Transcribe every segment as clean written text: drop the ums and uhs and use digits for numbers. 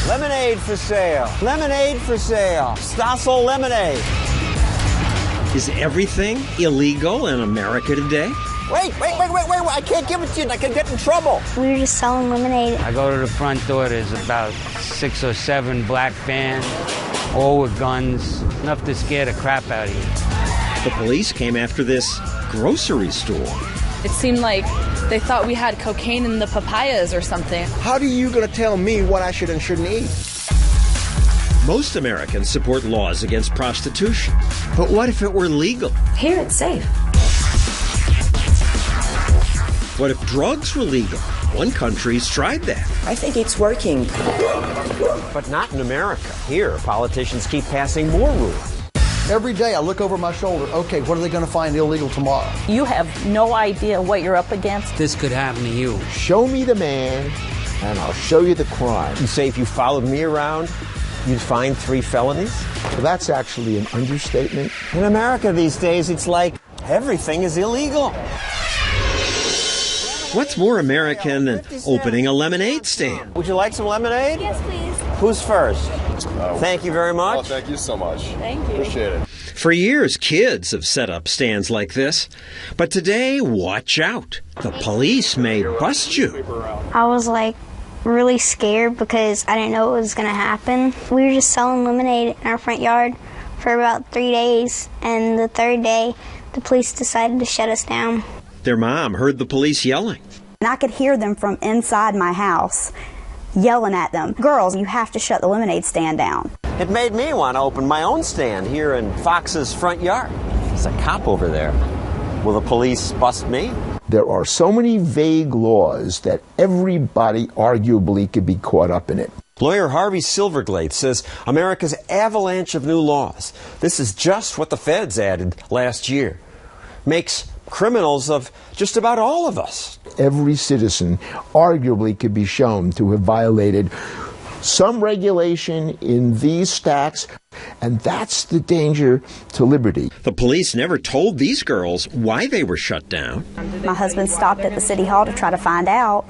Lemonade for sale. Lemonade for sale. Stossel lemonade. Is everything illegal in America today? Wait. I can't give it to you. I can get in trouble. We were just selling lemonade. I go to the front door. There's about 6 or 7 black vans, all with guns, enough to scare the crap out of you. The police came after this grocery store. It seemed like they thought we had cocaine in the papayas or something. How are you going to tell me what I should and shouldn't eat? Most Americans support laws against prostitution. But what if it were legal? Here it's safe. What if drugs were legal? One country's tried that. I think it's working. But not in America. Here, politicians keep passing more rules. Every day I look over my shoulder. Okay, what are they going to find illegal tomorrow? You have no idea what you're up against. This could happen to you. Show me the man, and I'll show you the crime. You say if you followed me around, you'd find 3 felonies? Well, that's actually an understatement. In America these days, it's like everything is illegal. What's more American than opening a lemonade stand? Would you like some lemonade? Yes, please. Who's first? Thank you very much. Oh, thank you so much. Thank you. Appreciate it. For years, kids have set up stands like this. But today, watch out. The police may bust you. I was really scared because I didn't know what was going to happen. We were just selling lemonade in our front yard for about 3 days. And the 3rd day, the police decided to shut us down. Their mom heard the police yelling. And I could hear them from inside my house yelling at them. Girls, you have to shut the lemonade stand down. It made me want to open my own stand here in Fox's front yard. There's a cop over there. Will the police bust me? There are so many vague laws that everybody arguably could be caught up in it. Lawyer Harvey Silverglade says America's avalanche of new laws, this is just what the feds added last year, makes criminals of just about all of us. Every citizen arguably could be shown to have violated some regulation in these stacks, and that's the danger to liberty. The police never told these girls why they were shut down. My husband stopped at the city hall to try to find out,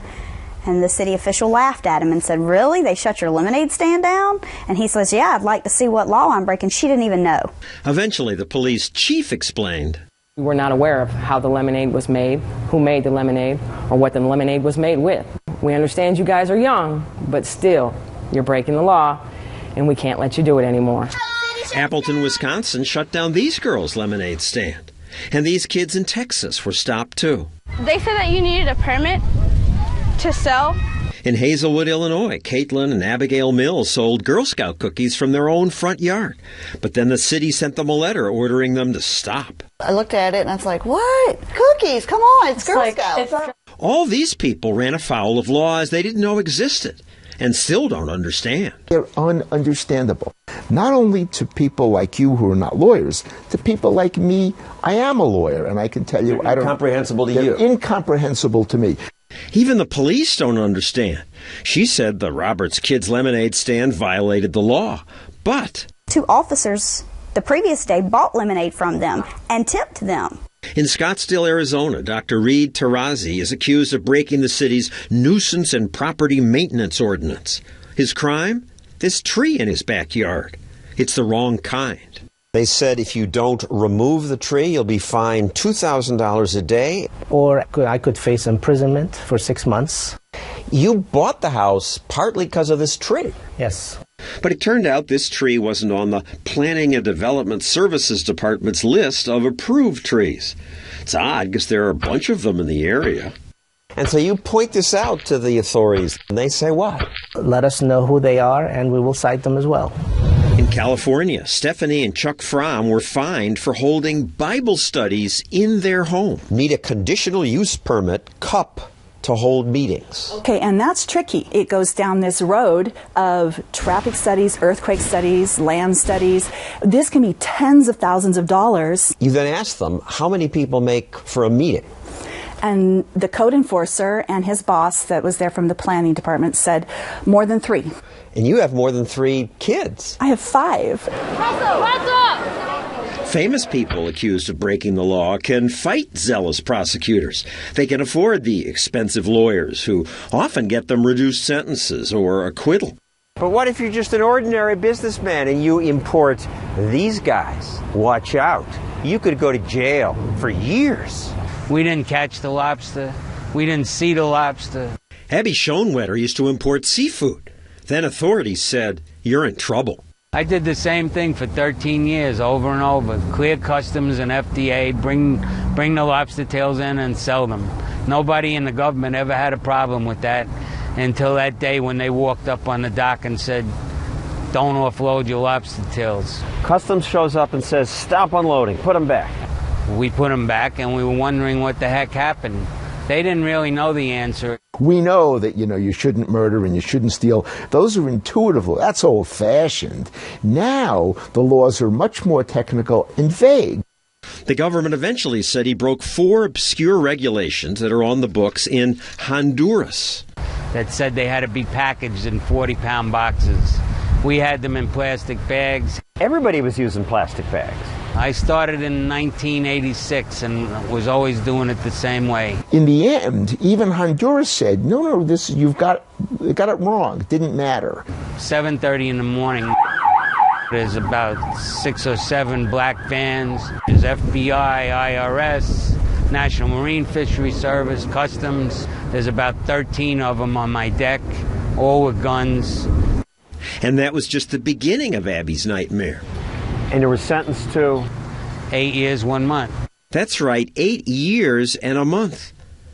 and the city official laughed at him and said, "Really? They shut your lemonade stand down?" And he says, "Yeah, I'd like to see what law I'm breaking." She didn't even know. Eventually, the police chief explained. We were not aware of how the lemonade was made, who made the lemonade, or what the lemonade was made with. We understand you guys are young, but still, you're breaking the law, and we can't let you do it anymore. Appleton, Wisconsin shut down these girls' lemonade stand. And these kids in Texas were stopped too. They said that you needed a permit to sell. In Hazelwood, Illinois, Caitlin and Abigail Mills sold Girl Scout cookies from their own front yard. But then the city sent them a letter ordering them to stop. I looked at it and I was like, what? Cookies? Come on, it's Girl Scouts. All these people ran afoul of laws they didn't know existed and still don't understand. They're ununderstandable. Not only to people like you who are not lawyers, to people like me. I am a lawyer, and I can tell you, they're incomprehensible to you. Incomprehensible to me. Even the police don't understand. She said the Roberts Kids Lemonade stand violated the law, but 2 officers the previous day bought lemonade from them and tipped them. In Scottsdale, Arizona, Dr. Reed Tarazi is accused of breaking the city's nuisance and property maintenance ordinance. His crime? This tree in his backyard. It's the wrong kind. They said if you don't remove the tree, you'll be fined $2,000 a day. Or I could face imprisonment for 6 months. You bought the house partly because of this tree. Yes. But it turned out this tree wasn't on the Planning and Development Services Department's list of approved trees. It's odd because there are a bunch of them in the area. And so you point this out to the authorities, and they say what? Let us know who they are, and we will cite them as well. In California, Stephanie and Chuck Fromm were fined for holding Bible studies in their home. Need a conditional use permit, CUP, to hold meetings. Okay, and that's tricky. It goes down this road of traffic studies, earthquake studies, land studies. This can be tens of thousands of dollars. You then ask them how many people make for a meeting. And the code enforcer and his boss that was there from the planning department said more than 3. And you have more than 3 kids. I have 5. Famous people accused of breaking the law can fight zealous prosecutors. They can afford the expensive lawyers who often get them reduced sentences or acquittal. But what if you're just an ordinary businessman and you import these guys? Watch out. You could go to jail for years. We didn't catch the lobster. We didn't see the lobster. Abby Schoenwetter used to import seafood. Then authorities said, "You're in trouble." I did the same thing for 13 years, over and over. Clear customs and FDA, bring the lobster tails in and sell them. Nobody in the government ever had a problem with that until that day when they walked up on the dock and said, "Don't offload your lobster tails." Customs shows up and says, "Stop unloading, put them back." We put them back and we were wondering what the heck happened. They didn't really know the answer. We know that, you shouldn't murder and you shouldn't steal. Those are intuitive. That's old-fashioned. Now, the laws are much more technical and vague. The government eventually said he broke 4 obscure regulations that are on the books in Honduras. That said they had to be packaged in 40-pound boxes. We had them in plastic bags. Everybody was using plastic bags. I started in 1986 and was always doing it the same way. In the end, even Honduras said, no, you got it wrong. It didn't matter. 7:30 in the morning. There's about 6 or 7 black vans. There's FBI, IRS, National Marine Fisheries Service, Customs. There's about 13 of them on my deck, all with guns. And that was just the beginning of Abby's nightmare. And you were sentenced to 8 years, 1 month. That's right, 8 years and a month.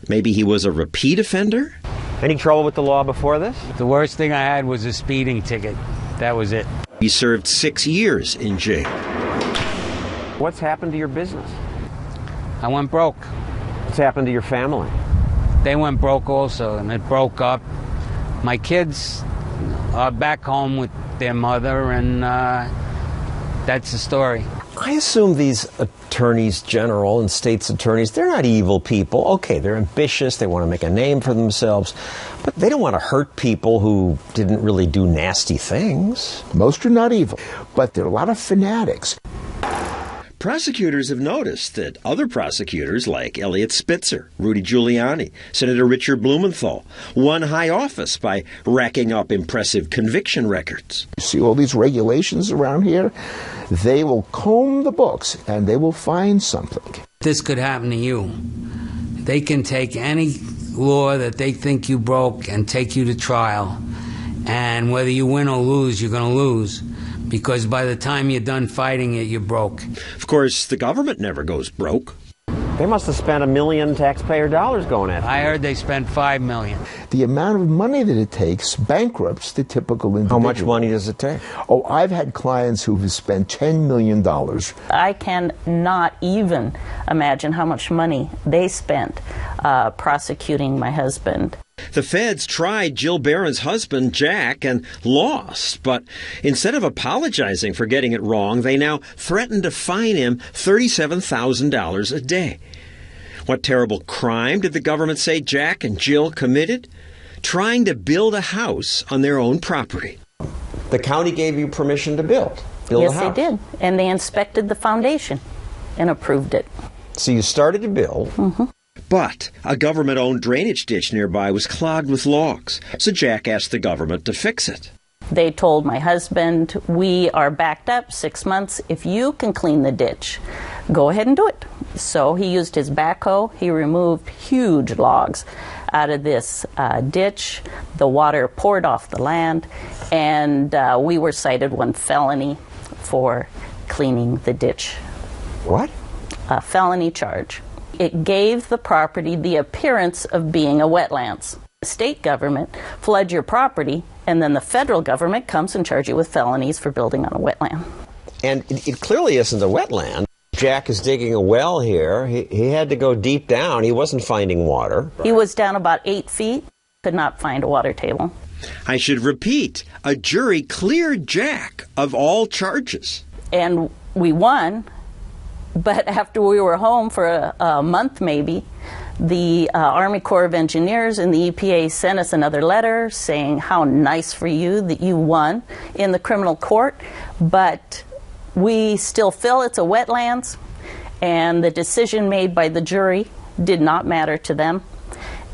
Maybe he was a repeat offender? Any trouble with the law before this? The worst thing I had was a speeding ticket. That was it. He served 6 years in jail. What's happened to your business? I went broke. What's happened to your family? They went broke also, and it broke up. My kids are back home with their mother, and that's the story. I assume these attorneys general and state's attorneys, they're not evil people. Okay, they're ambitious, they want to make a name for themselves, but they don't want to hurt people who didn't really do nasty things. Most are not evil, but there are a lot of fanatics. Prosecutors have noticed that other prosecutors like Eliot Spitzer, Rudy Giuliani, Senator Richard Blumenthal won high office by racking up impressive conviction records. You see all these regulations around here? They will comb the books and they will find something. This could happen to you. They can take any law that they think you broke and take you to trial. And whether you win or lose, you're going to lose. Because by the time you're done fighting it, you're broke. Of course, the government never goes broke. They must have spent $1 million taxpayer dollars going at it. I heard they spent $5 million. The amount of money that it takes bankrupts the typical individual. How much money does it take? Oh, I've had clients who have spent $10 million. I cannot even imagine how much money they spent prosecuting my husband. The feds tried Jill Barron's husband, Jack, and lost. But instead of apologizing for getting it wrong, they now threaten to fine him $37,000 a day. What terrible crime did the government say Jack and Jill committed? Trying to build a house on their own property. The county gave you permission to build a house. Yes, they did. And they inspected the foundation and approved it. So you started to build. Mm-hmm. But a government-owned drainage ditch nearby was clogged with logs, so Jack asked the government to fix it. They told my husband, "We are backed up 6 months. If you can clean the ditch, go ahead and do it." So he used his backhoe. He removed huge logs out of this ditch. The water poured off the land, and we were cited 1 felony for cleaning the ditch. What? A felony charge. It gave the property the appearance of being a wetlands. The state government floods your property, and then the federal government comes and charges you with felonies for building on a wetland. And it clearly isn't a wetland. Jack is digging a well here. He had to go deep down. He wasn't finding water. He was down about 8 feet, could not find a water table. I should repeat, a jury cleared Jack of all charges. And we won. But after we were home for a month maybe, the Army Corps of Engineers and the EPA sent us another letter saying how nice for you that you won in the criminal court, but we still feel it's a wetlands, and the decision made by the jury did not matter to them.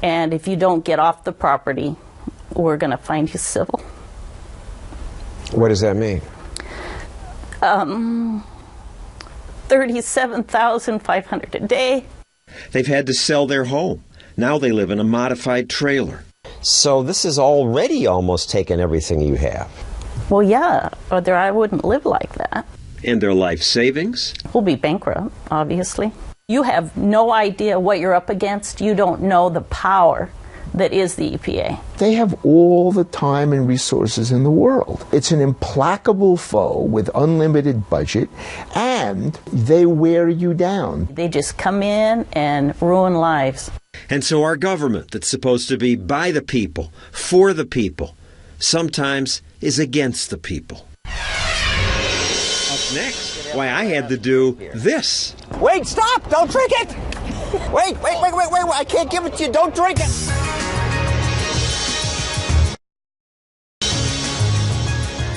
And if you don't get off the property, we're going to find you civil. What does that mean? $37,500 a day. They've had to sell their home. Now they live in a modified trailer. So this has already almost taken everything you have. Well, yeah, or I wouldn't live like that. And their life savings? We'll be bankrupt, obviously. You have no idea what you're up against. You don't know the power that is the EPA. They have all the time and resources in the world. It's an implacable foe with unlimited budget, and they wear you down. They just come in and ruin lives. And so our government, that's supposed to be by the people, for the people, sometimes is against the people. Up next, why I had to do this. Wait, stop! Don't drink it! Wait, I can't give it to you. Don't drink it!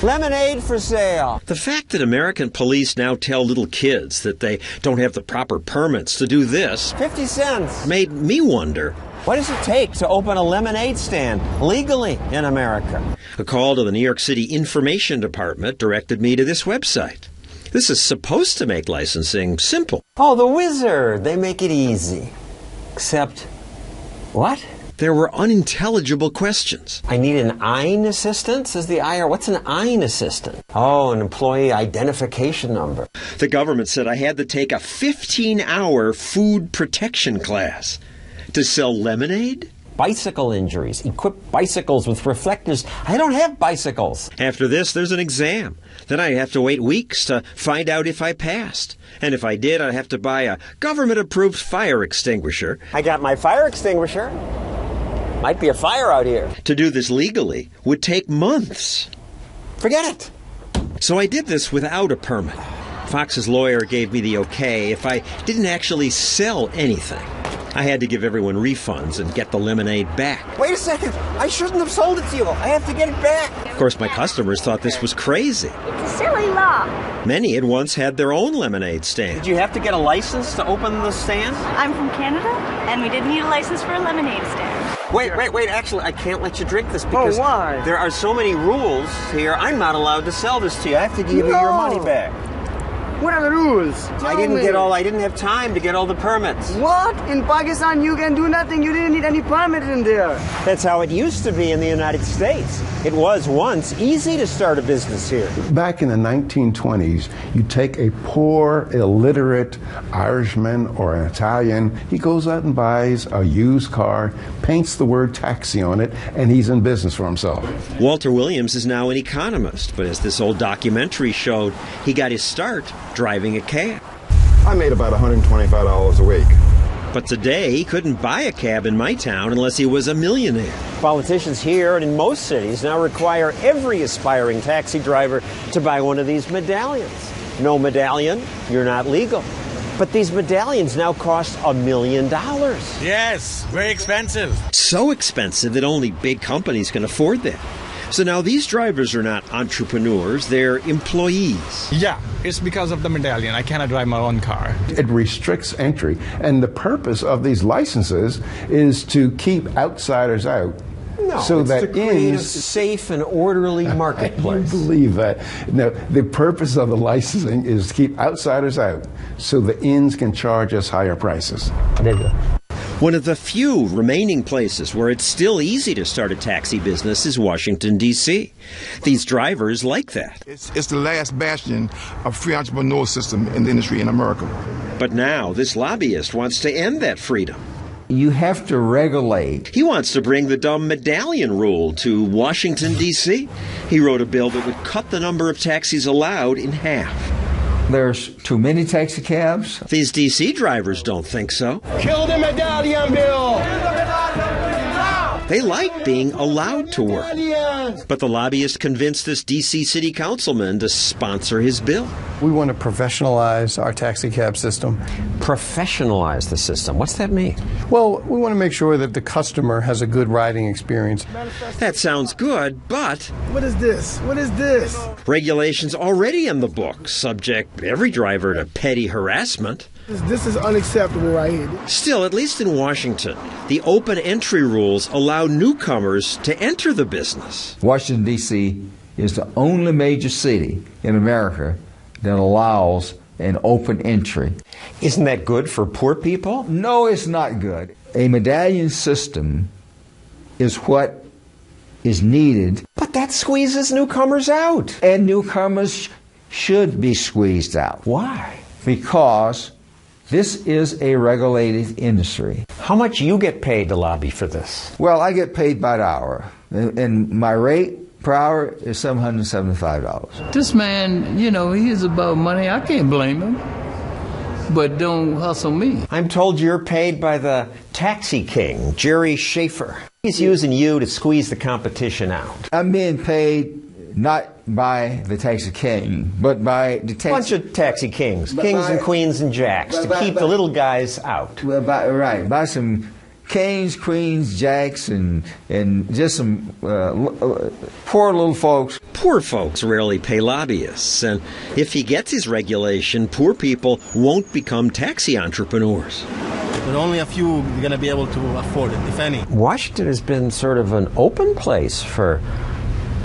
Lemonade for sale. The fact that American police now tell little kids that they don't have the proper permits to do this 50 cents. Made me wonder, What does it take to open a lemonade stand legally in America? A call to the New York City Information Department directed me to this website. This is supposed to make licensing simple. Oh, the wizard. They make it easy. Except, what? There were unintelligible questions. I need an EIN assistant, says the IR. What's an EIN assistant? Oh, an employee identification number. The government said I had to take a 15-hour food protection class to sell lemonade? Bicycle injuries. Equip bicycles with reflectors. I don't have bicycles. After this, there's an exam. Then I'd have to wait weeks to find out if I passed. And if I did, I'd have to buy a government-approved fire extinguisher. I got my fire extinguisher. Might be a fire out here. To do this legally would take months. Forget it. So I did this without a permit. Fox's lawyer gave me the okay if I didn't actually sell anything. I had to give everyone refunds and get the lemonade back. Wait a second. I shouldn't have sold it to you. I have to get it back. Of course, my customers thought this was crazy. It's a silly law. Many had once had their own lemonade stand. Did you have to get a license to open the stand? I'm from Canada, and we didn't need a license for a lemonade stand. Wait. Actually, I can't let you drink this because why? There are so many rules here. I'm not allowed to sell this to you. I have to give you your money back. What are the rules? I didn't have time to get all the permits. What? In Pakistan, you can do nothing. You didn't need any permit in there. That's how it used to be in the United States. It was once easy to start a business here. Back in the 1920s, you take a poor, illiterate Irishman or an Italian, he goes out and buys a used car, paints the word taxi on it, and he's in business for himself. Walter Williams is now an economist, but as this old documentary showed, he got his start driving a cab. I made about $125 a week. But today, he couldn't buy a cab in my town unless he was a millionaire. Politicians here and in most cities now require every aspiring taxi driver to buy one of these medallions. No medallion, you're not legal. But these medallions now cost $1 million. Yes, very expensive. So expensive that only big companies can afford them. So now these drivers are not entrepreneurs, they're employees. Yeah, it's because of the medallion. I cannot drive my own car. It restricts entry. And the purpose of these licenses is to keep outsiders out. No, so it's that to create a safe and orderly marketplace. You believe that? No, the purpose of the licensing is to keep outsiders out so the inns can charge us higher prices. One of the few remaining places where it's still easy to start a taxi business is Washington, D.C. These drivers like that. It's the last bastion of free entrepreneur system in the industry in America. But now this lobbyist wants to end that freedom. You have to regulate. He wants to bring the dumb medallion rule to Washington, D.C. He wrote a bill that would cut the number of taxis allowed in half. There's too many taxi cabs. These D.C. drivers don't think so. Kill the medallion bill! They like being allowed to work. But the lobbyist convinced this D.C. city councilman to sponsor his bill. We want to professionalize our taxi cab system. Professionalize the system? What's that mean? Well, we want to make sure that the customer has a good riding experience. That sounds good, but... What is this? What is this? Regulations already in the book subject every driver to petty harassment. This is unacceptable right here. Still, at least in Washington, the open entry rules allow newcomers to enter the business. Washington, D.C. is the only major city in America that allows an open entry. Isn't that good for poor people? No, it's not good. A medallion system is what is needed. But that squeezes newcomers out. And newcomers should be squeezed out. Why? Because this is a regulated industry. How much you get paid to lobby for this? Well, I get paid by the hour, and my rate per hour is $775. This man, you know, he is about money. I can't blame him. But don't hustle me. I'm told you're paid by the taxi king, Jerry Schaefer. He's using you to squeeze the competition out. I'm being paid not by the taxi king, but by the taxi... Bunch of taxi kings, kings and queens and jacks, to keep the little guys out. Well, by some kings, queens, jacks, and just some poor little folks. Poor folks rarely pay lobbyists, and if he gets his regulation, poor people won't become taxi entrepreneurs. But only a few are going to be able to afford it, if any. Washington has been sort of an open place for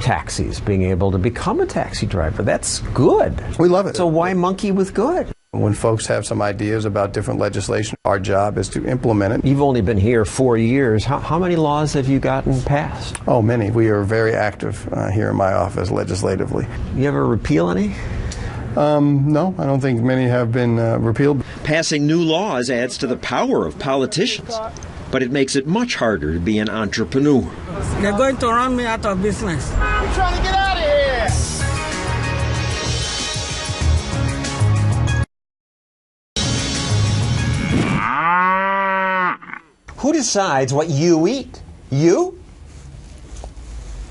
taxis, being able to become a taxi driver. That's good. We love it. So why monkey with good? When folks have some ideas about different legislation, our job is to implement it. You've only been here 4 years. How many laws have you gotten passed? Oh, many. We are very active here in my office legislatively. You ever repeal any? No, I don't think many have been repealed. Passing new laws adds to the power of politicians, but it makes it much harder to be an entrepreneur. They're going to run me out of business. I'm trying to get out of here. Who decides what you eat? You?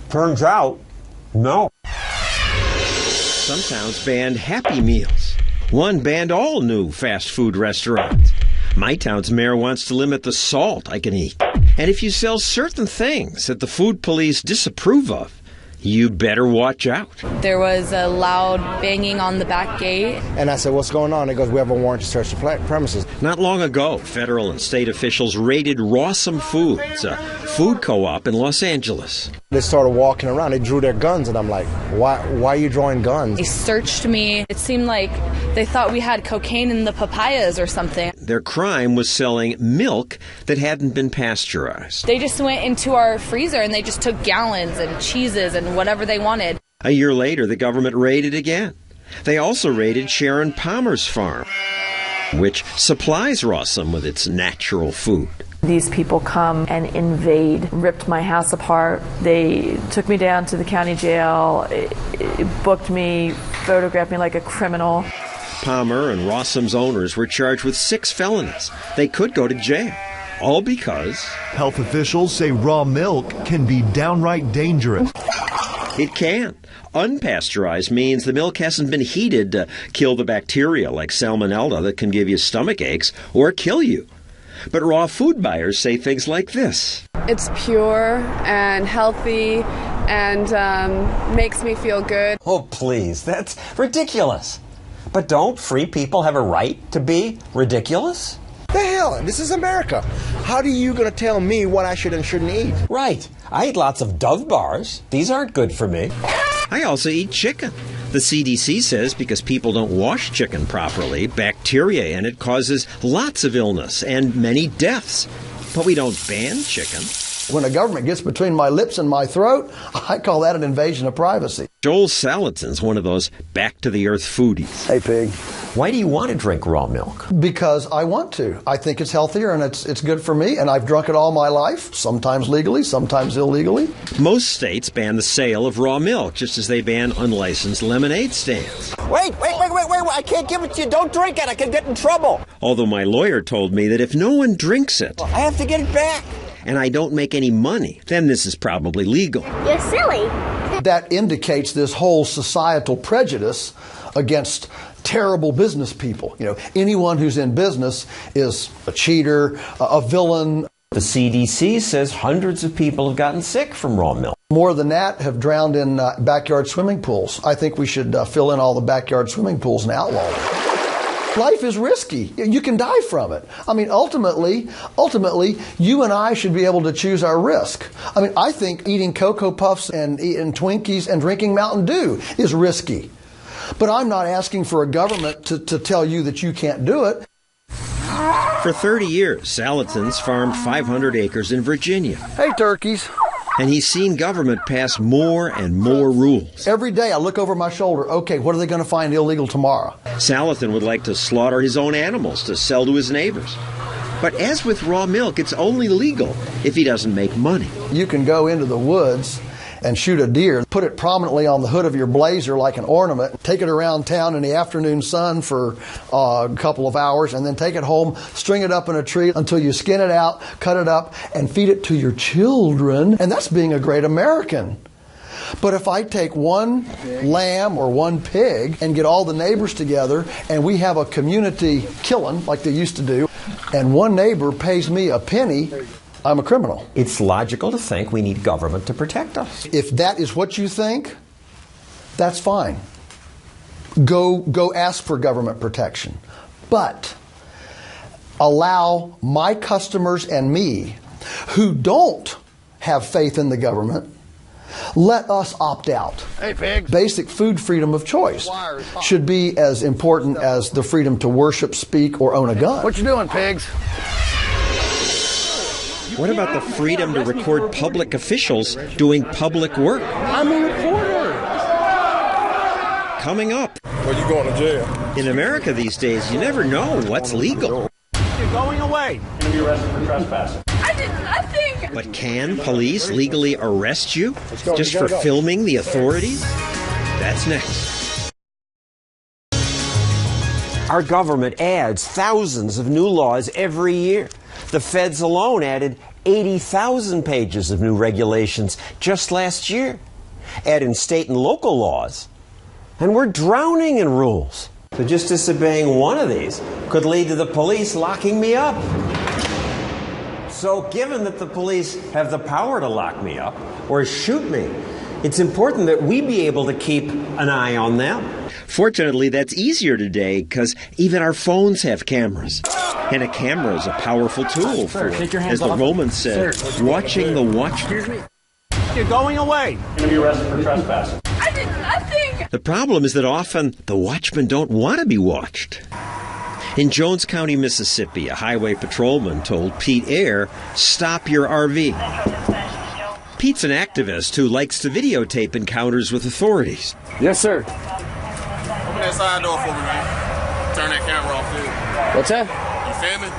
Turns out, no. Some towns banned Happy Meals. One banned all new fast food restaurants. My town's mayor wants to limit the salt I can eat. And if you sell certain things that the food police disapprove of, you better watch out. There was a loud banging on the back gate. And I said, what's going on? He goes, we have a warrant to search the premises. Not long ago, federal and state officials raided Rawsome Foods, a food co-op in Los Angeles. They started walking around. They drew their guns, and I'm like, why are you drawing guns? They searched me. It seemed like they thought we had cocaine in the papayas or something. Their crime was selling milk that hadn't been pasteurized. They just went into our freezer and they just took gallons and cheeses and whatever they wanted. A year later, the government raided again. They also raided Sharon Palmer's farm, which supplies Rawsome with its natural food. These people come and invade, ripped my house apart. They took me down to the county jail, booked me, photographed me like a criminal. Palmer and Rawsome's owners were charged with 6 felonies. They could go to jail, all because health officials say raw milk can be downright dangerous. It can. Unpasteurized means the milk hasn't been heated to kill the bacteria like salmonella that can give you stomach aches or kill you. But raw food buyers say things like this. It's pure and healthy and makes me feel good. Oh, please, that's ridiculous. But don't free people have a right to be ridiculous? The hell, this is America. How are you going to tell me what I should and shouldn't eat? Right. I eat lots of Dove bars. These aren't good for me. I also eat chicken. The CDC says because people don't wash chicken properly, bacteria in it causes lots of illness and many deaths. But we don't ban chicken. When the government gets between my lips and my throat, I call that an invasion of privacy. Joel Salatin's one of those back-to-the-earth foodies. Hey, pig. Why do you want to drink raw milk? Because I want to. I think it's healthier and it's good for me, and I've drunk it all my life, sometimes legally, sometimes illegally. Most states ban the sale of raw milk, just as they ban unlicensed lemonade stands. Wait, I can't give it to you. Don't drink it. I can get in trouble. Although my lawyer told me that if no one drinks it, I have to get it back. And I don't make any money, then this is probably legal. You're silly. That indicates this whole societal prejudice against terrible business people. You know, anyone who's in business is a cheater, a villain. The CDC says hundreds of people have gotten sick from raw milk. More than that have drowned in backyard swimming pools. I think we should fill in all the backyard swimming pools and outlaw them. Life is risky. You can die from it. I mean, ultimately, you and I should be able to choose our risk. I mean, I think eating Cocoa Puffs and eating Twinkies and drinking Mountain Dew is risky. But I'm not asking for a government to tell you that you can't do it. For 30 years, Salatin's farmed 500 acres in Virginia. Hey, turkeys. And he's seen government pass more and more rules. Every day I look over my shoulder, okay, what are they going to find illegal tomorrow? Salatin would like to slaughter his own animals to sell to his neighbors. But as with raw milk, it's only legal if he doesn't make money. You can go into the woods and shoot a deer, put it prominently on the hood of your blazer like an ornament, take it around town in the afternoon sun for a couple of hours, and then take it home, string it up in a tree until you skin it out, cut it up, and feed it to your children. And that's being a great American. But if I take one lamb or one pig and get all the neighbors together and we have a community killing like they used to do, and one neighbor pays me a penny, I'm a criminal. It's logical to think we need government to protect us. If that is what you think, that's fine. Go ask for government protection. But allow my customers and me who don't have faith in the government, let us opt out. Hey, pigs. Basic food freedom of choice should be as important as the freedom to worship, speak, or own a gun. What you doing, pigs? What about the freedom to record public officials doing public work? I'm a reporter. Coming up. Well, you going to jail. In America these days, you never know what's legal. You're going away. You're going to be arrested for trespassing. I did nothing. But can police legally arrest you just for filming the authorities? That's next. Our government adds thousands of new laws every year. The feds alone added 80,000 pages of new regulations just last year. Add in state and local laws, and we're drowning in rules. So just disobeying one of these could lead to the police locking me up. So given that the police have the power to lock me up or shoot me, it's important that we be able to keep an eye on them. Fortunately, that's easier today because even our phones have cameras. And a camera is a powerful tool for, as the Romans said, watching the watchman. Excuse me. You're going away. You're going to be arrested for trespassing. I did nothing. The problem is that often the watchmen don't want to be watched. In Jones County, Mississippi, a highway patrolman told Pete Ayer, "Stop your RV." Pete's an activist who likes to videotape encounters with authorities. Yes, sir. Open that side door for me, man. Turn that camera off, dude. What's that? You filming?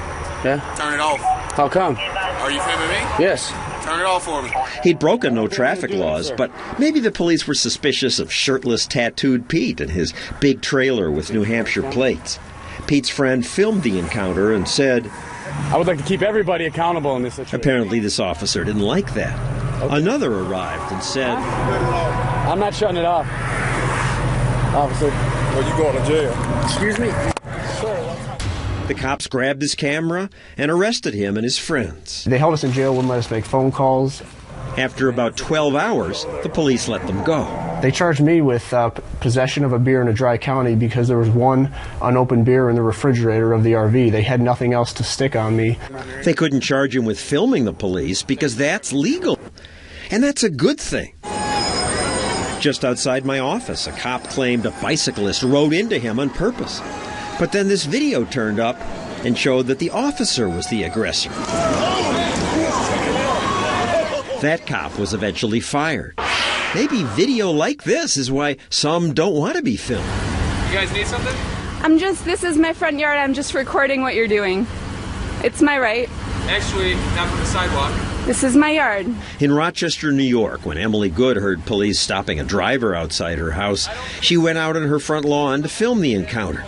Yeah. Turn it off. How come? Are you filming me? Yes. Turn it off for me. He'd broken no traffic laws, but maybe the police were suspicious of shirtless, tattooed Pete and his big trailer with New Hampshire plates. Pete's friend filmed the encounter and said, "I would like to keep everybody accountable in this situation." Apparently this officer didn't like that. Okay. Another arrived and said, "I'm not shutting it off, officer." Well, you going to jail. Excuse me. The cops grabbed his camera and arrested him and his friends. They held us in jail, wouldn't let us make phone calls. After about 12 hours, the police let them go. They charged me with possession of a beer in a dry county because there was one unopened beer in the refrigerator of the RV. They had nothing else to stick on me. They couldn't charge him with filming the police because that's legal. And that's a good thing. Just outside my office, a cop claimed a bicyclist rode into him on purpose. But then this video turned up and showed that the officer was the aggressor. That cop was eventually fired. Maybe video like this is why some don't want to be filmed. You guys need something? This is my front yard. I'm just recording what you're doing. It's my right. Actually, not from the sidewalk. This is my yard. In Rochester, New York, when Emily Good heard police stopping a driver outside her house, she went out on her front lawn to film the encounter.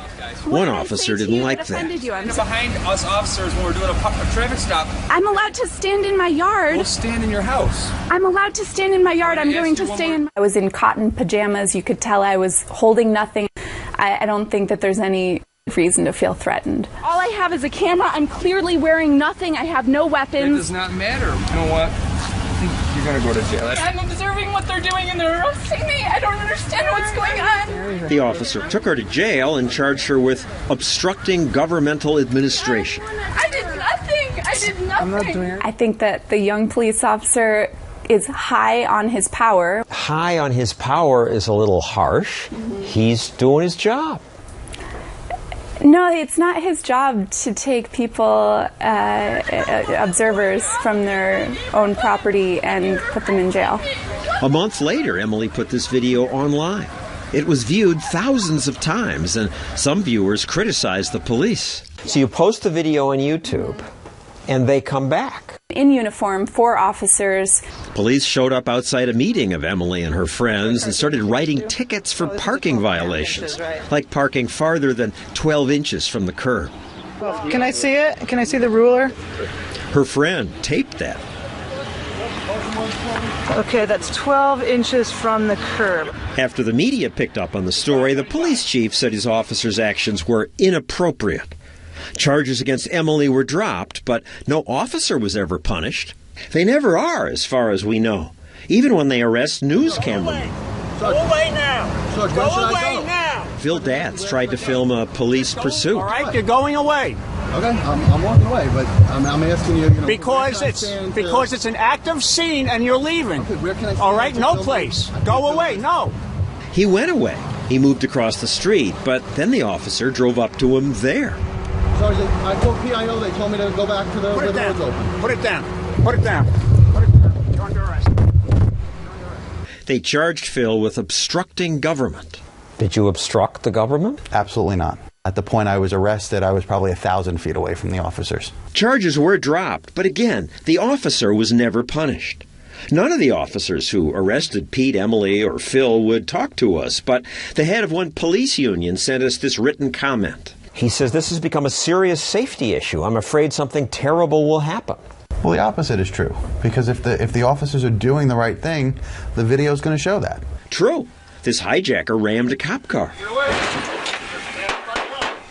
One officer didn't like that. Behind us officers when we're doing a traffic stop. I'm allowed to stand in my yard. We'll stand in your house. I'm allowed to stand in my yard. I'm going to stay in. I was in cotton pajamas. You could tell I was holding nothing. I don't think that there's any reason to feel threatened. All I have is a camera. I'm clearly wearing nothing. I have no weapons. It does not matter. You know what? I think you're going to go to jail. I'm observing what they're doing and they're arresting me. I don't understand what's going on. The officer took her to jail and charged her with obstructing governmental administration. I did nothing. I did nothing. I'm not doing it. I think that the young police officer is high on his power. High on his power is a little harsh. He's doing his job. No, it's not his job to take people, observers from their own property and put them in jail. A month later, Emily put this video online. It was viewed thousands of times, and some viewers criticized the police. So you post the video on YouTube, and they come back. In uniform, 4 officers. Police showed up outside a meeting of Emily and her friends and started writing tickets for parking violations, like parking farther than 12 inches from the curb. Can I see it? Can I see the ruler? Her friend taped that. Okay, that's 12 inches from the curb. After the media picked up on the story, the police chief said his officers' actions were inappropriate. Charges against Emily were dropped, but no officer was ever punished. They never are, as far as we know, even when they arrest news cameramen. Go away now. Go away now. Phil Datz tried to film a police pursuit. All right, you're going away. Okay, I'm walking away, but I'm asking you. Because it's an active scene and you're leaving. Okay, where can I all right, no place. Go away. No. He went away. He moved across the street, but then the officer drove up to him there. Sergeant, I told PIO, they told me to go back to the where the road's open. Put it down. Put it down. Put it down. You're under arrest. They charged Phil with obstructing government. Did you obstruct the government? Absolutely not. At the point I was arrested, I was probably 1,000 feet away from the officers. Charges were dropped, but again, the officer was never punished. None of the officers who arrested Pete, Emily, or Phil would talk to us, but the head of one police union sent us this written comment. He says this has become a serious safety issue. I'm afraid something terrible will happen. Well, the opposite is true, because if the officers are doing the right thing, the video is going to show that. True. This hijacker rammed a cop car.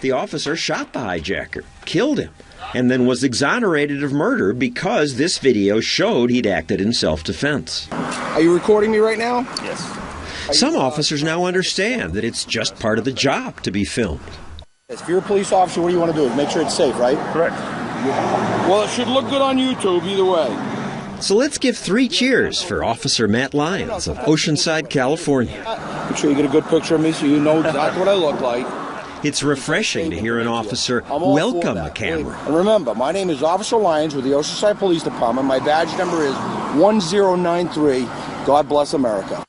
The officer shot the hijacker, killed him, and then was exonerated of murder because this video showed he'd acted in self-defense. Are you recording me right now? Yes. Some officers now understand that it's just part of the job to be filmed. If you're a police officer, what do you want to do? Make sure it's safe, right? Correct. Well, it should look good on YouTube either way. So let's give 3 cheers for Officer Matt Lyons of Oceanside, California. Make sure you get a good picture of me so you know exactly what I look like. It's refreshing to hear an officer welcome a camera. And remember, my name is Officer Lyons with the Oceanside Police Department. My badge number is 1093. God bless America.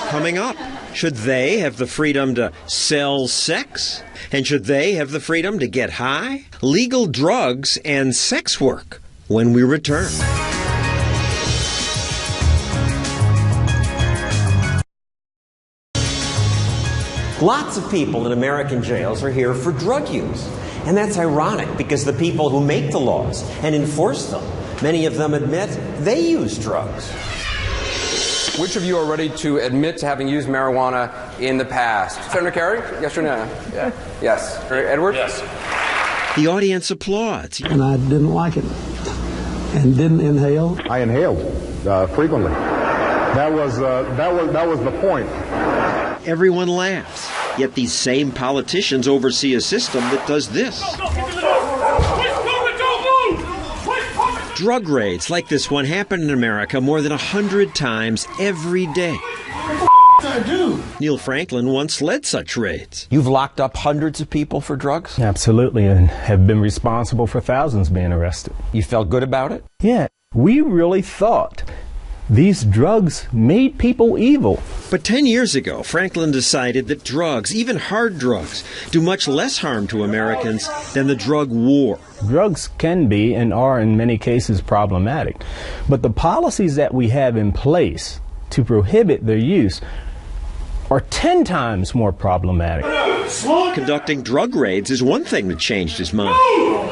Coming up, should they have the freedom to sell sex? And should they have the freedom to get high? Legal drugs and sex work when we return. Lots of people in American jails are here for drug use. And that's ironic because the people who make the laws and enforce them, many of them admit they use drugs. Which of you are ready to admit to having used marijuana in the past? Senator Kerry, yes or no? Yeah. Yes. Edward? Yes. The audience applauds. And I didn't like it and didn't inhale. I inhaled frequently. That was the point. Everyone laughs. Yet these same politicians oversee a system that does this. Drug raids like this one happen in America more than 100 times every day. Neil Franklin once led such raids. You've locked up hundreds of people for drugs? Absolutely, and have been responsible for thousands being arrested. You felt good about it? Yeah, we really thought these drugs made people evil. But 10 years ago, Franklin decided that drugs, even hard drugs, do much less harm to Americans than the drug war. Drugs can be and are in many cases problematic, but the policies that we have in place to prohibit their use are 10 times more problematic. Conducting drug raids is one thing that changed his mind.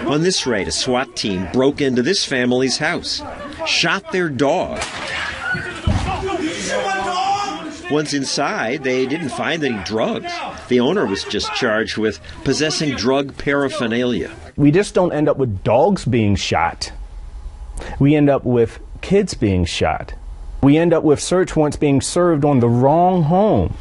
On this raid, a SWAT team broke into this family's house, shot their dog. Once inside, they didn't find any drugs. The owner was just charged with possessing drug paraphernalia. We just don't end up with dogs being shot. We end up with kids being shot. We end up with search warrants being served on the wrong home,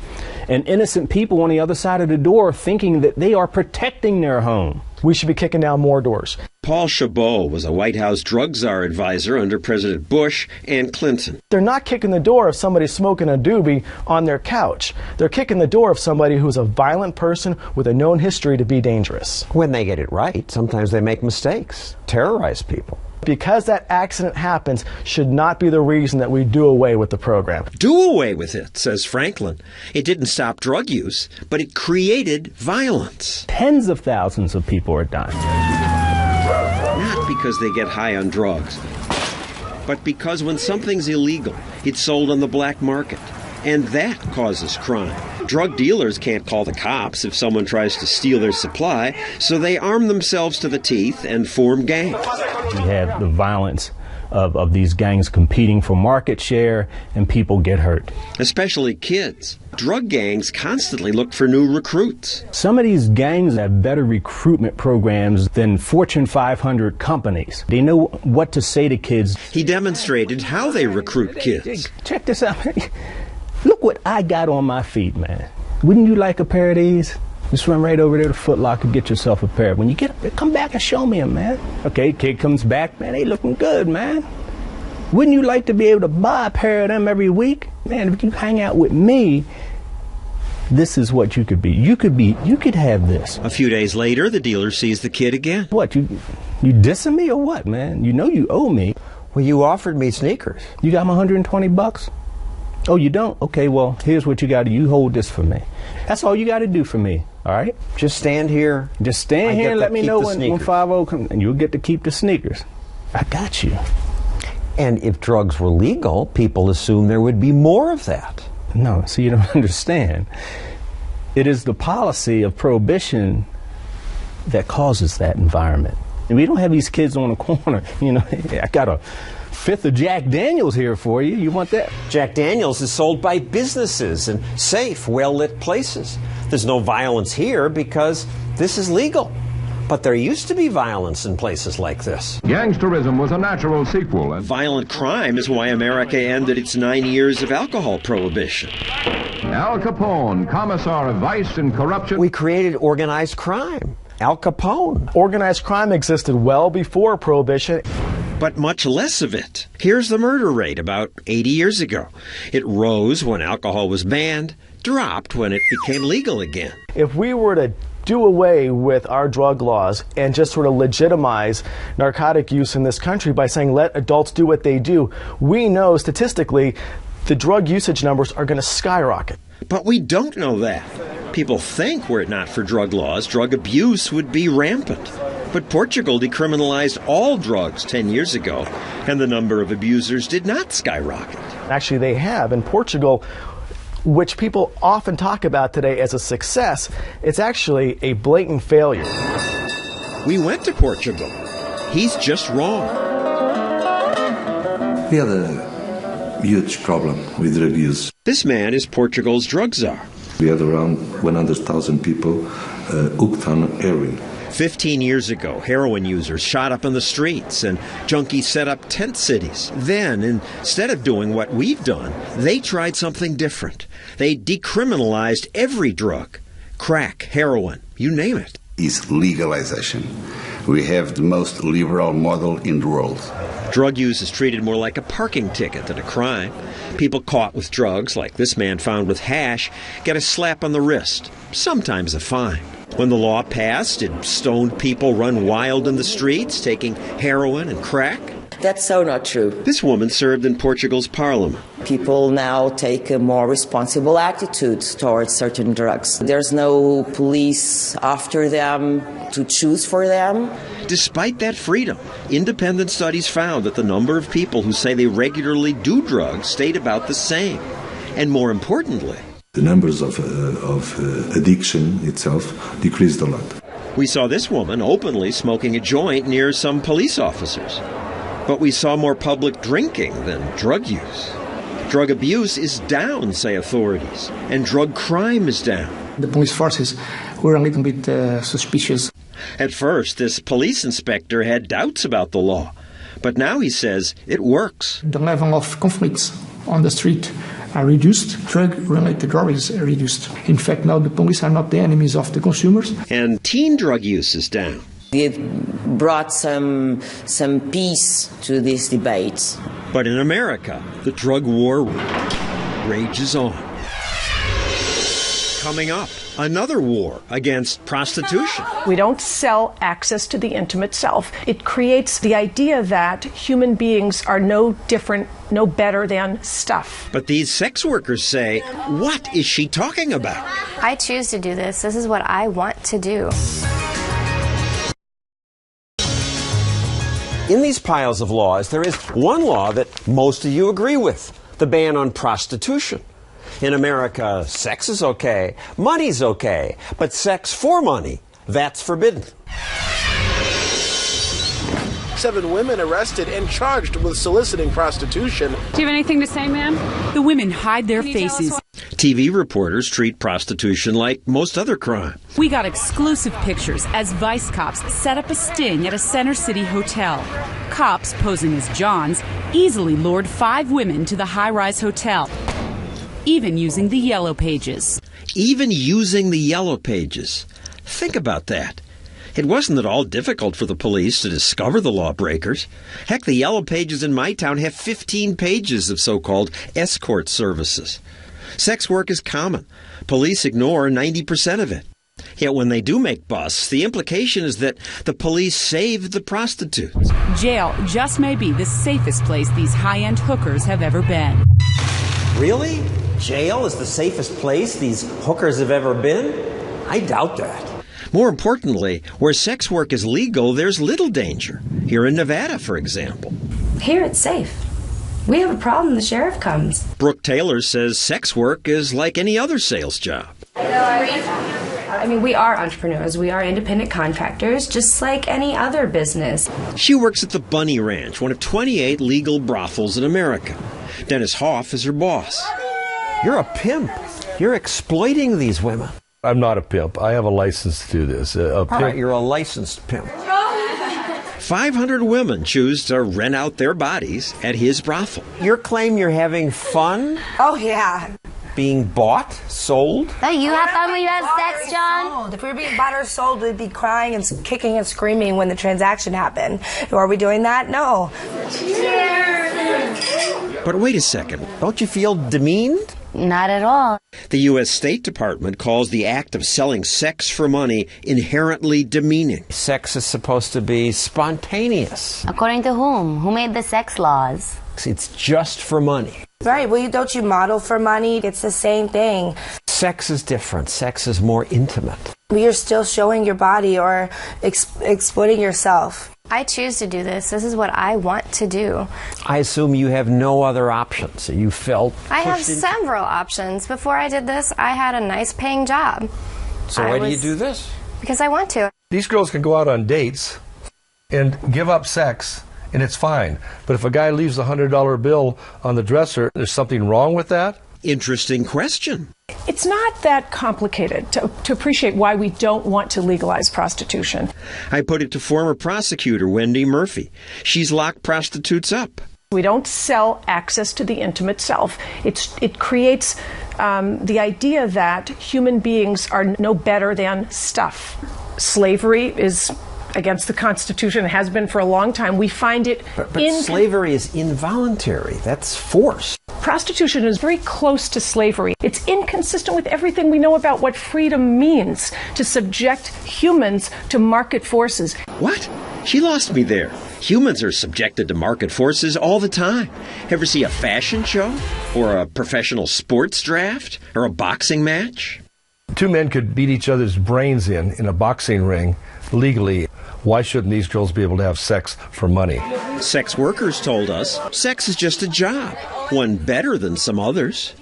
and innocent people on the other side of the door thinking that they are protecting their home. We should be kicking down more doors. Paul Chabot was a White House drug czar advisor under President Bush and Clinton. They're not kicking the door if somebody's smoking a doobie on their couch. They're kicking the door of somebody who's a violent person with a known history to be dangerous. When they get it right, sometimes they make mistakes, terrorize people. Because that accident happens should not be the reason that we do away with the program. Do away with it, says Franklin. It didn't stop drug use, but it created violence. Tens of thousands of people are dying. Not because they get high on drugs, but because when something's illegal, it's sold on the black market. And that causes crime. Drug dealers can't call the cops if someone tries to steal their supply, so they arm themselves to the teeth and form gangs. We have the violence of these gangs competing for market share, and people get hurt. Especially kids. Drug gangs constantly look for new recruits. Some of these gangs have better recruitment programs than Fortune 500 companies. They know what to say to kids. He demonstrated how they recruit kids. Check this out. Look what I got on my feet, man. Wouldn't you like a pair of these? Just run right over there to Foot Locker, get yourself a pair. When you get up there, come back and show me them, man. Okay, kid comes back, man, they looking good, man. Wouldn't you like to be able to buy a pair of them every week? Man, if you hang out with me, this is what you could be. You could have this. A few days later, the dealer sees the kid again. What, you dissing me or what, man? You know you owe me. Well, you offered me sneakers. You got my $120? Oh, you don't? Okay, well, here's what you got to do. You hold this for me. That's all you got to do for me, all right? Just stand here. Just stand here and let me know when 5-0 comes, and you'll get to keep the sneakers. I got you. And if drugs were legal, people assume there would be more of that. No, so you don't understand. It is the policy of prohibition that causes that environment. And we don't have these kids on the corner, you know, I got a fifth of Jack Daniels here for you. You want that? Jack Daniels is sold by businesses in safe, well-lit places. There's no violence here because this is legal. But there used to be violence in places like this. Gangsterism was a natural sequel. Violent crime is why America ended its 9 years of alcohol prohibition. Al Capone, commissar of vice and corruption. We created organized crime. Al Capone. Organized crime existed well before Prohibition. But much less of it. Here's the murder rate about 80 years ago. It rose when alcohol was banned, dropped when it became legal again. If we were to do away with our drug laws and just sort of legitimize narcotic use in this country by saying let adults do what they do, we know statistically the drug usage numbers are going to skyrocket. But we don't know that. People think were it not for drug laws, drug abuse would be rampant. But Portugal decriminalized all drugs 10 years ago, and the number of abusers did not skyrocket. Actually, they have. In Portugal, which people often talk about today as a success, it's actually a blatant failure. We went to Portugal. He's just wrong. We had a huge problem with drug use. This man is Portugal's drug czar. We had around 100,000 people hooked on heroin. 15 years ago, heroin users shot up in the streets and junkies set up tent cities. Then, instead of doing what we've done, they tried something different. They decriminalized every drug. Crack, heroin, you name it. Is legalization. We have the most liberal model in the world. Drug use is treated more like a parking ticket than a crime. People caught with drugs, like this man found with hash, get a slap on the wrist, sometimes a fine. When the law passed, did stoned people run wild in the streets, taking heroin and crack? That's so not true. This woman served in Portugal's parliament. People now take a more responsible attitude towards certain drugs. There's no police after them to choose for them. Despite that freedom, independent studies found that the number of people who say they regularly do drugs stayed about the same. And more importantly, the numbers of addiction itself decreased a lot. We saw this woman openly smoking a joint near some police officers. But we saw more public drinking than drug use. Drug abuse is down, say authorities, and drug crime is down. The police forces were a little bit suspicious. At first, this police inspector had doubts about the law. But now he says it works. The level of conflicts on the street are reduced. Drug-related robberies are reduced. In fact, now the police are not the enemies of the consumers. And teen drug use is down. It brought some peace to this debate. But in America, the drug war rages on. Coming up, another war against prostitution. We don't sell access to the intimate self. It creates the idea that human beings are no different, no better than stuff. But these sex workers say, what is she talking about? I choose to do this. This is what I want to do. In these piles of laws, there is one law that most of you agree with, the ban on prostitution. In America, sex is okay, money's okay, but sex for money, that's forbidden. 7 women arrested and charged with soliciting prostitution. Do you have anything to say, ma'am? The women hide their faces. TV reporters treat prostitution like most other crime. We got exclusive pictures as Vice cops set up a sting at a Center City hotel. Cops, posing as Johns, easily lured 5 women to the high-rise hotel, even using the yellow pages. Even using the yellow pages. Think about that. It wasn't at all difficult for the police to discover the lawbreakers. Heck, the yellow pages in my town have 15 pages of so-called escort services. Sex work is common. Police ignore 90% of it. Yet when they do make busts, the implication is that the police saved the prostitutes. Jail just may be the safest place these high-end hookers have ever been. Really? Jail is the safest place these hookers have ever been? I doubt that. More importantly, where sex work is legal, there's little danger. Here in Nevada, for example. Here it's safe. We have a problem, the sheriff comes. Brooke Taylor says sex work is like any other sales job. I mean, we are entrepreneurs. We are independent contractors, just like any other business. She works at the Bunny Ranch, one of 28 legal brothels in America. Dennis Hoff is her boss. You're a pimp. You're exploiting these women. I'm not a pimp. I have a license to do this. All right, you're a licensed pimp. 500 women choose to rent out their bodies at his brothel. Your claim you're having fun? Oh, yeah. Being bought? Sold? Hey, you have fun when you have sex, John? If we were being bought or sold, we'd be crying and kicking and screaming when the transaction happened. Are we doing that? No. But wait a second. Don't you feel demeaned? Not at all. The U.S. State Department calls the act of selling sex for money inherently demeaning. Sex is supposed to be spontaneous. According to whom? Who made the sex laws? It's just for money. Right, well, don't you model for money? It's the same thing. Sex is different. Sex is more intimate. You're still showing your body or exploiting yourself. I choose to do this. This is what I want to do. I assume you have no other options. You felt I have several options. Before I did this, I had a nice paying job. So why do you do this? Because I want to. These girls can go out on dates and give up sex, and it's fine. But if a guy leaves a $100 bill on the dresser, there's something wrong with that? Interesting question. It's not that complicated to appreciate why we don't want to legalize prostitution. I put it to former prosecutor Wendy Murphy. She's locked prostitutes up. We don't sell access to the intimate self. It creates the idea that human beings are no better than stuff. Slavery is against the Constitution. It has been for a long time. We find it But slavery is involuntary. That's forced. Prostitution is very close to slavery. It's inconsistent with everything we know about what freedom means, to subject humans to market forces. What? She lost me there. Humans are subjected to market forces all the time. Ever see a fashion show? Or a professional sports draft? Or a boxing match? 2 men could beat each other's brains in a boxing ring legally. Why shouldn't these girls be able to have sex for money? Sex workers told us sex is just a job, one better than some others.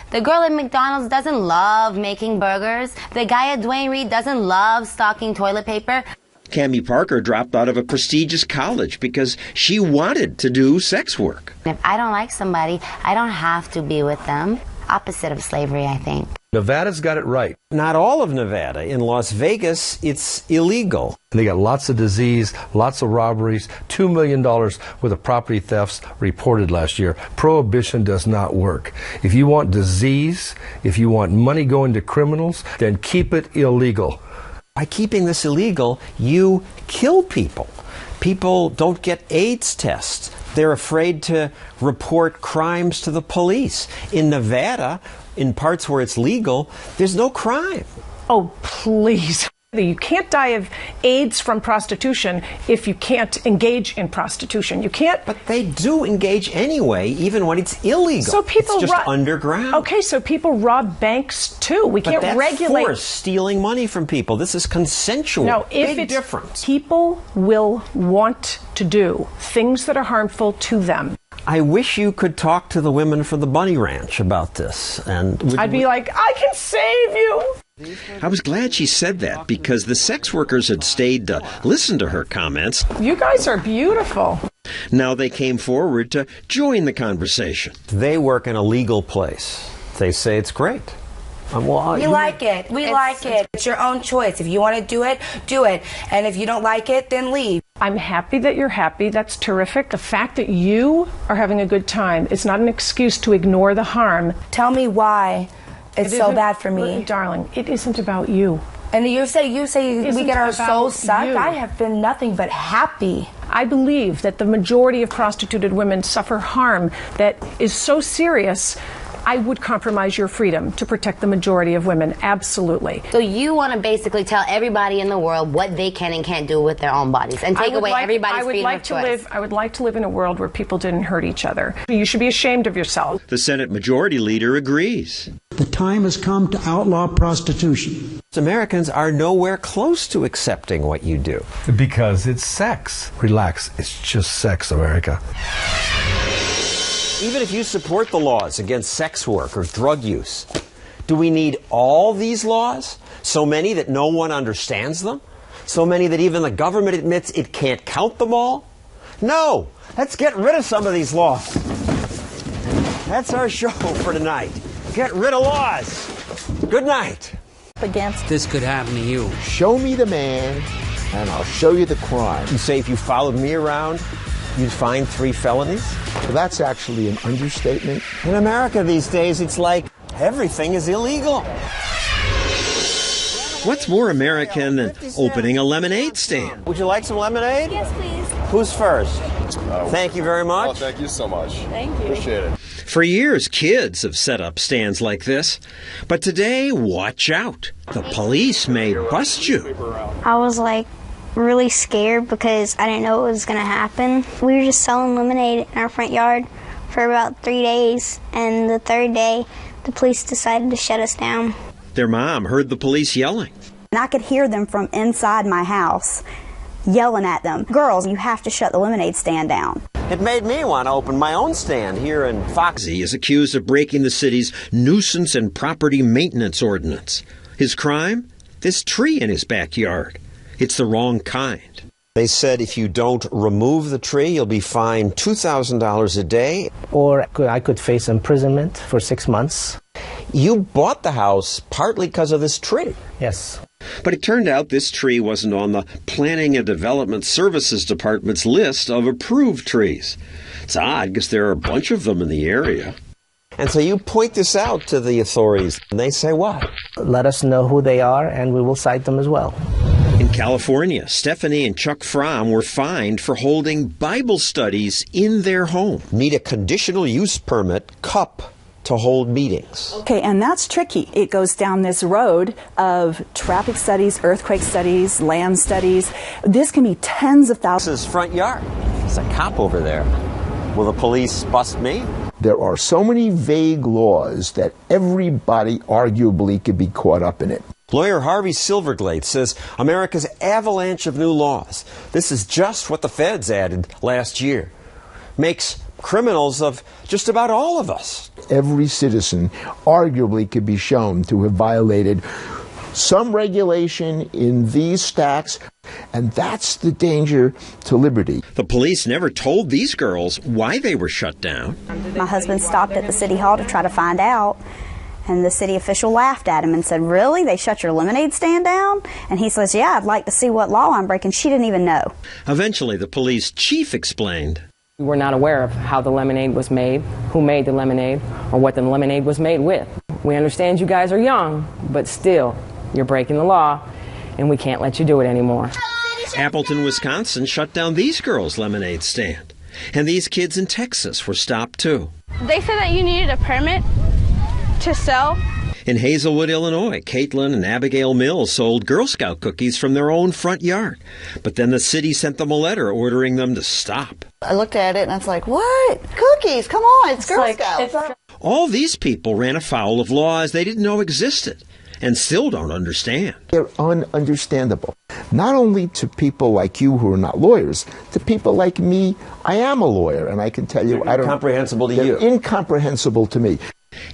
The girl at McDonald's doesn't love making burgers. The guy at Duane Reade doesn't love stocking toilet paper. Cammie Parker dropped out of a prestigious college because she wanted to do sex work. If I don't like somebody, I don't have to be with them. Opposite of slavery, I think. Nevada's got it right. Not all of Nevada. In Las Vegas, it's illegal. And they got lots of disease, lots of robberies, $2 million worth of property thefts reported last year. Prohibition does not work. If you want disease, if you want money going to criminals, then keep it illegal. By keeping this illegal, you kill people. People don't get AIDS tests. They're afraid to report crimes to the police. In Nevada, in parts where it's legal, there's no crime. Oh, please. You can't die of AIDS from prostitution if you can't engage in prostitution. You can't. But they do engage anyway, even when it's illegal. So people it's just underground. Okay, so people rob banks too. We can't regulate. Force stealing money from people. This is consensual. No, if Big difference. People will want to do things that are harmful to them. I wish you could talk to the women from the Bunny Ranch about this. And I'd be like, I can save you. I was glad she said that because the sex workers had stayed to listen to her comments. You guys are beautiful. Now they came forward to join the conversation. They work in a legal place. They say it's great. We like it. We like it. It's your own choice. If you want to do it, do it. And if you don't like it, then leave. I'm happy that you're happy. That's terrific. The fact that you are having a good time is not an excuse to ignore the harm. Tell me why it's so bad for me. Darling, it isn't about you. And you say we get our souls sucked. You. I have been nothing but happy. I believe that the majority of prostituted women suffer harm that is so serious, I would compromise your freedom to protect the majority of women. Absolutely. So you want to basically tell everybody in the world what they can and can't do with their own bodies and take away everybody's freedom of choice. I would like to live in a world where people didn't hurt each other. You should be ashamed of yourself. The Senate Majority Leader agrees. The time has come to outlaw prostitution. Americans are nowhere close to accepting what you do. Because it's sex. Relax. It's just sex, America. Even if you support the laws against sex work or drug use, do we need all these laws? So many that no one understands them? So many that even the government admits it can't count them all? No! Let's get rid of some of these laws. That's our show for tonight. Get rid of laws. Good night. This could happen to you. Show me the man, and I'll show you the crime. You say if you followed me around, you'd find 3 felonies? Well, that's actually an understatement. In America these days, it's like everything is illegal. What's more American than opening a lemonade stand? Would you like some lemonade? Yes, please. Who's first? Thank you very much. Oh, thank you so much. Thank you. Appreciate it. For years, kids have set up stands like this. But today, watch out. The police may bust you. I was really scared because I didn't know what was going to happen. We were just selling lemonade in our front yard for about 3 days, and the 3rd day, the police decided to shut us down. Their mom heard the police yelling. And I could hear them from inside my house yelling at them, "Girls, you have to shut the lemonade stand down." It made me want to open my own stand here in Fox. He is accused of breaking the city's nuisance and property maintenance ordinance. His crime? This tree in his backyard. It's the wrong kind. They said if you don't remove the tree, you'll be fined $2,000 a day. Or I could face imprisonment for 6 months. You bought the house partly because of this tree. Yes. But it turned out this tree wasn't on the Planning and Development Services Department's list of approved trees. It's odd because there are a bunch of them in the area. And so you point this out to the authorities, and they say what? Let us know who they are, and we will cite them as well. In California, Stephanie and Chuck Fromm were fined for holding Bible studies in their home. Need a conditional use permit, CUP, to hold meetings. Okay, and that's tricky. It goes down this road of traffic studies, earthquake studies, land studies. This can be tens of thousands. This is front yard. There's a cop over there. Will the police bust me? There are so many vague laws that everybody arguably could be caught up in it. Lawyer Harvey Silverglade says America's avalanche of new laws, this is just what the feds added last year, makes criminals of just about all of us. Every citizen arguably could be shown to have violated some regulation in these stacks, and that's the danger to liberty. The police never told these girls why they were shut down. My husband stopped at the city hall to try to find out, And the city official laughed at him and said, "Really? They shut your lemonade stand down?" And he says, "Yeah, I'd like to see what law I'm breaking." She didn't even know. Eventually, the police chief explained. We were not aware of how the lemonade was made, who made the lemonade, or what the lemonade was made with. We understand you guys are young, but still, you're breaking the law, and we can't let you do it anymore. Appleton, Wisconsin shut down these girls' lemonade stand. And these kids in Texas were stopped too. They said that you needed a permit to sell. In Hazelwood, Illinois, Caitlin and Abigail Mills sold Girl Scout cookies from their own front yard. But then the city sent them a letter ordering them to stop. I looked at it and I was like, what? Cookies? Come on, it's Girl Scouts. All these people ran afoul of laws they didn't know existed and still don't understand. They're ununderstandable. Not only to people like you who are not lawyers, to people like me. I am a lawyer, and I can tell you, they're incomprehensible to you. Incomprehensible to me.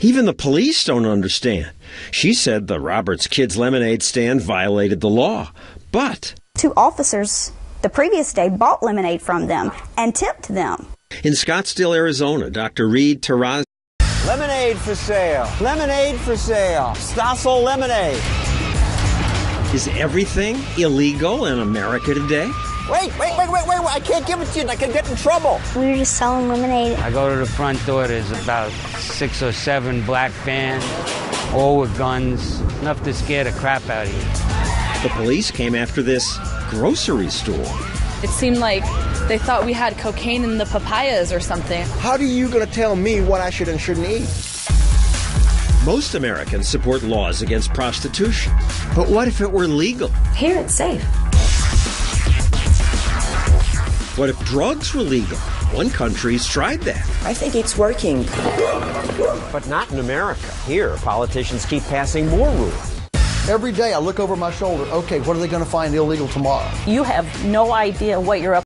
Even the police don't understand. She said the Roberts Kids Lemonade stand violated the law, but 2 officers the previous day bought lemonade from them and tipped them. In Scottsdale, Arizona, Dr. Reed Taraz. Lemonade for sale. Lemonade for sale. Stossel lemonade. Is everything illegal in America today? Wait, I can't give it to you. I can get in trouble. We were just selling lemonade. I go to the front door, there's about 6 or 7 black vans, all with guns, enough to scare the crap out of you. The police came after this grocery store. It seemed like they thought we had cocaine in the papayas or something. How are you going to tell me what I should and shouldn't eat? Most Americans support laws against prostitution. But what if it were legal? Here it's safe. What if drugs were legal? One country's tried that. I think it's working. But not in America. Here, politicians keep passing more rules. Every day I look over my shoulder, okay, what are they going to find illegal tomorrow? You have no idea what you're up